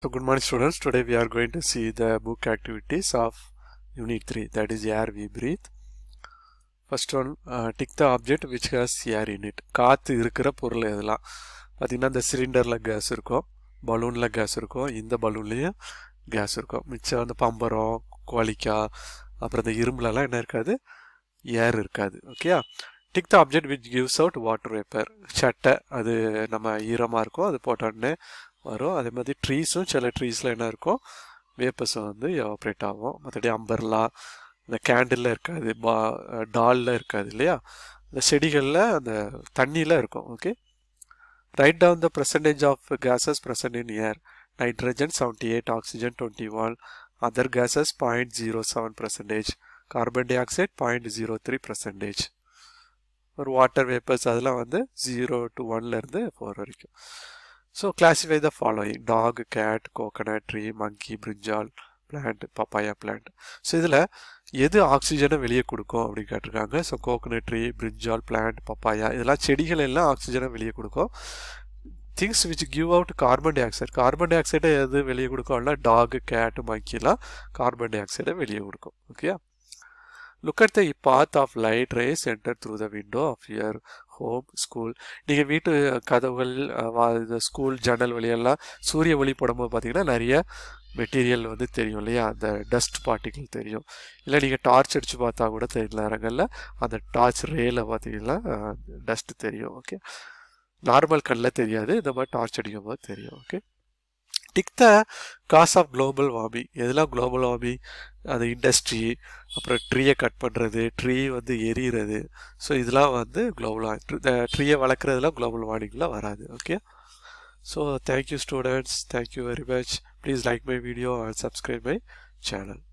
So good morning students, today we are going to see the book activities of unit 3, that is air we breathe. First one, tick the object which has air in it. காத்து இருக்கிற பொருள் எதெல்லாம் பார்த்தீங்கன்னா இந்த சிலிண்டரில் case இருக்கும், பலூனில் case இருக்கும், இந்த பலூன்லேயும் கேஸ் இருக்கும். மிச்சம் வந்து பம்பரம் கோழிக்காய் அப்புறம் இந்த இரும்புலலாம் என்ன இருக்காது, ஏர் இருக்காது. ஓகேயா? Tick the object which gives out water vapour. சட்டை அது நம்ம ஈரமாக இருக்கும், அது போட்டோடனே வரும். அதே மாதிரி ட்ரீஸும் சில ட்ரீஸில் என்ன இருக்கும், வேப்பர்ஸும் வந்து எவாப்ரேட் ஆகும். மற்றபடி அம்பர்லா இந்த கேண்டிலில் இருக்காது, டாலில் இருக்காது இல்லையா, இந்த செடிகளில் அந்த தண்ணியில் இருக்கும். Okay, write down the percentage of gases present in air. Nitrogen 78, oxygen 21, other gases 0.07%, carbon dioxide 0.03%. ஒரு வாட்டர் வேப்பர்ஸ் அதெல்லாம் வந்து 0 to 1லேருந்து 4 வரைக்கும். So classify the following: dog, cat, coconut tree, monkey, brinjal plant, papaya plant. So இதில் எது ஆக்சிஜனை வெளியே கொடுக்கும் அப்படின்னு கேட்டிருக்காங்க. So coconut tree, brinjal plant, papaya இதெல்லாம் செடிகள் எல்லாம் ஆக்சிஜனை வெளியே கொடுக்கும். Things which give out carbon dioxide, carbon டை ஆக்சைடை எது வெளியே கொடுக்கும்னா டாக், கேட், மங்கிலாம் கார்பன் டை ஆக்சைடை வெளியே கொடுக்கும். Okay, look at the path of light rays enter through the window of your home, school. நீங்கள் வீட்டு கதவுகள், ஸ்கூல் ஜன்னல் வழியெல்லாம் சூரிய ஒளி போடும்போது பார்த்தீங்கன்னா நிறைய மெட்டீரியல் வந்து தெரியும் இல்லையா, அந்த டஸ்ட் பார்ட்டிகிள் தெரியும். இல்லை நீங்கள் டார்ச் அடித்து பார்த்தா கூட தெரியல நேரங்களில் அந்த டார்ச் ரேயில் பார்த்தீங்கன்னா டஸ்ட் தெரியும். ஓகே, நார்மல் கண்ணில் தெரியாது, இந்த மாதிரி டார்ச் அடிக்கும் போது தெரியும். Okay, tick the cause of global warming. எதெல்லாம் குளோபல் வார்மிங், அது இண்டஸ்ட்ரி, அப்புறம் ட்ரீயை கட் பண்ணுறது, ட்ரீ வந்து எரிகிறது. ஸோ இதெல்லாம் வந்து குளோபல் ட்ரீயை வளர்க்குறதுலாம் குளோபல் வார்மிங்கில் வராது. Okay, so thank you students, thank you very much. Please like my video and subscribe my channel.